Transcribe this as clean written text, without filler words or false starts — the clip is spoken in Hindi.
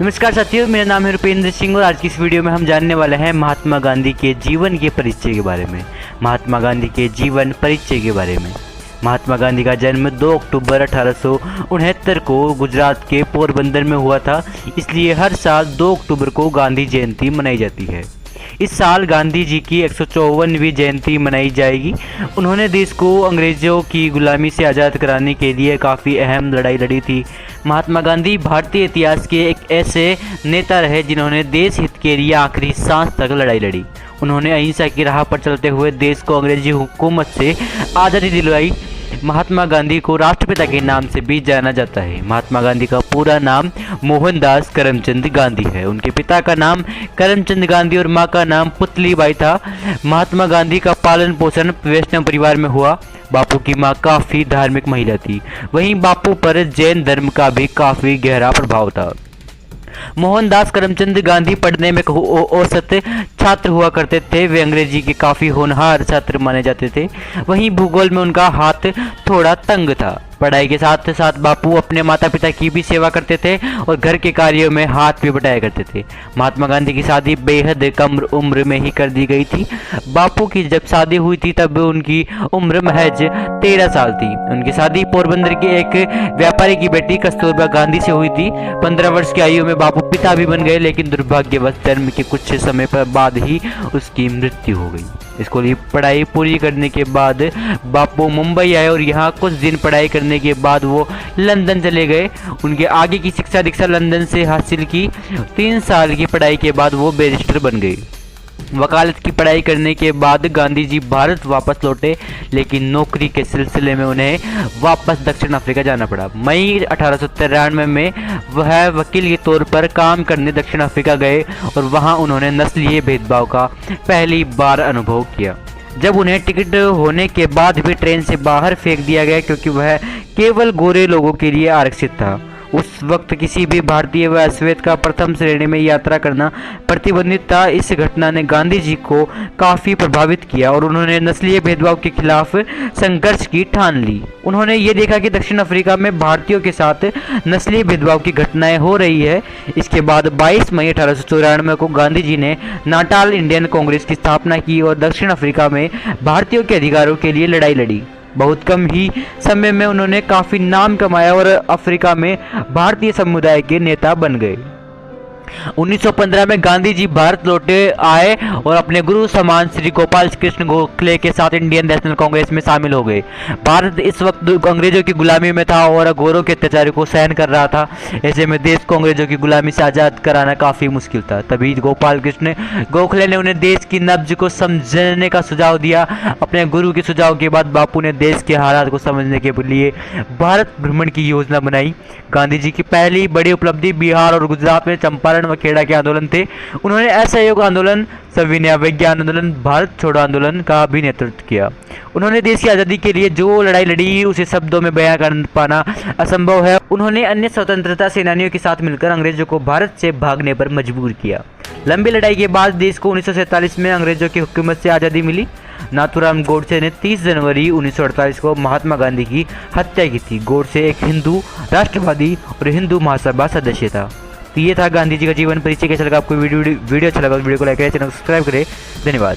नमस्कार साथियों, मेरा नाम है रुपेंद्र सिंह और आज की इस वीडियो में हम जानने वाले हैं महात्मा गांधी के जीवन के परिचय के बारे में। महात्मा गांधी के जीवन परिचय के बारे में। महात्मा गांधी का जन्म 2 अक्टूबर 1869 को गुजरात के पोरबंदर में हुआ था, इसलिए हर साल 2 अक्टूबर को गांधी जयंती मनाई जाती है। इस साल गांधी जी की 154वीं जयंती मनाई जाएगी। उन्होंने देश को अंग्रेज़ों की गुलामी से आज़ाद कराने के लिए काफ़ी अहम लड़ाई लड़ी थी। महात्मा गांधी भारतीय इतिहास के एक ऐसे नेता रहे जिन्होंने देश हित के लिए आखिरी सांस तक लड़ाई लड़ी। उन्होंने अहिंसा की राह पर चलते हुए देश को अंग्रेजी हुकूमत से आज़ादी दिलवाई। महात्मा गांधी को राष्ट्रपिता के नाम से भी जाना जाता है। महात्मा गांधी का पूरा नाम मोहनदास करमचंद गांधी है। उनके पिता का नाम करमचंद गांधी और मां का नाम पुतलीबाई था। महात्मा गांधी का पालन पोषण वैष्णव परिवार में हुआ। बापू की मां काफ़ी धार्मिक महिला थी, वहीं बापू पर जैन धर्म का भी काफ़ी गहरा प्रभाव था। मोहनदास करमचंद गांधी पढ़ने में औसत छात्र हुआ करते थे। वे अंग्रेजी के काफ़ी होनहार छात्र माने जाते थे। वहीं भूगोल में उनका हाथ थोड़ा तंग था। पढ़ाई के साथ साथ बापू अपने माता पिता की भी सेवा करते थे और घर के कार्यों में हाथ भी बटाया करते थे। महात्मा गांधी की शादी बेहद कम उम्र में ही कर दी गई थी। बापू की जब शादी हुई थी तब उनकी उम्र महज 13 साल थी। उनकी शादी पोरबंदर के एक व्यापारी की बेटी कस्तूरबा गांधी से हुई थी। 15 वर्ष की आयु में बापू पिता भी बन गए, लेकिन दुर्भाग्यवश जन्म के कुछ समय पर बाद ही उसकी मृत्यु हो गई। स्कूल की पढ़ाई पूरी करने के बाद बापू मुंबई आए और यहाँ कुछ दिन पढ़ाई करने के बाद वो लंदन चले गए। उनके आगे की शिक्षा दीक्षा लंदन से हासिल की। 3 साल की पढ़ाई के बाद वो बैरिस्टर बन गए। वकालत की पढ़ाई करने के बाद गांधी जी भारत वापस लौटे, लेकिन नौकरी के सिलसिले में उन्हें वापस दक्षिण अफ्रीका जाना पड़ा। मई 1893 में वह वकील के तौर पर काम करने दक्षिण अफ्रीका गए और वहां उन्होंने नस्लीय भेदभाव का पहली बार अनुभव किया, जब उन्हें टिकट होने के बाद भी ट्रेन से बाहर फेंक दिया गया क्योंकि वह केवल गोरे लोगों के लिए आरक्षित था। उस वक्त किसी भी भारतीय व श्वेत का प्रथम श्रेणी में यात्रा करना प्रतिबंधित था। इस घटना ने गांधी जी को काफ़ी प्रभावित किया और उन्होंने नस्लीय भेदभाव के खिलाफ संघर्ष की ठान ली। उन्होंने ये देखा कि दक्षिण अफ्रीका में भारतीयों के साथ नस्लीय भेदभाव की घटनाएं हो रही है। इसके बाद 22 मई 1894 को गांधी जी ने नाटाल इंडियन कांग्रेस की स्थापना की और दक्षिण अफ्रीका में भारतीयों के अधिकारों के लिए लड़ाई लड़ी। बहुत कम ही समय में उन्होंने काफ़ी नाम कमाया और अफ्रीका में भारतीय समुदाय के नेता बन गए। 1915 में गांधी जी भारत लौटे आए और अपने गुरु समान श्री गोपाल कृष्ण गोखले के साथ इंडियन नेशनल कांग्रेस में शामिल हो गए। भारत इस वक्त अंग्रेजों की गुलामी में था और गोरों के अत्याचार को सहन कर रहा था। ऐसे में देश को अंग्रेजों की गुलामी से आज़ाद कराना काफ़ी मुश्किल था। तभी गोपाल कृष्ण गोखले ने उन्हें देश की नब्ज को समझने का सुझाव दिया। अपने गुरु के सुझाव के बाद बापू ने देश के हालात को समझने के लिए भारत भ्रमण की योजना बनाई। गांधी जी की पहली बड़ी उपलब्धि बिहार और गुजरात में चंपारण व खेड़ा के आंदोलन थे। उन्होंने असहयोग आंदोलन, सविनय अवज्ञा आंदोलन, भारत छोड़ो आंदोलन का भी नेतृत्व किया। उन्होंने देश की आज़ादी के लिए जो लड़ाई लड़ी उसे शब्दों में बयां कर पाना असंभव है। उन्होंने अन्य स्वतंत्रता सेनानियों के साथ मिलकर अंग्रेजों को भारत से भागने पर मजबूर किया। लंबी लड़ाई के बाद देश को 1947 में अंग्रेजों की हुकूमत से आज़ादी मिली। नाथूराम गोडसे ने 30 जनवरी 1948 को महात्मा गांधी की हत्या की थी। गोडसे एक हिंदू राष्ट्रवादी और हिंदू महासभा सदस्य था। तो ये था गांधी जी का जीवन परिचय। कैसा लगा आपको वीडियो अच्छा लगा तो वीडियो को लाइक करें, चैनल को सब्सक्राइब करें। धन्यवाद।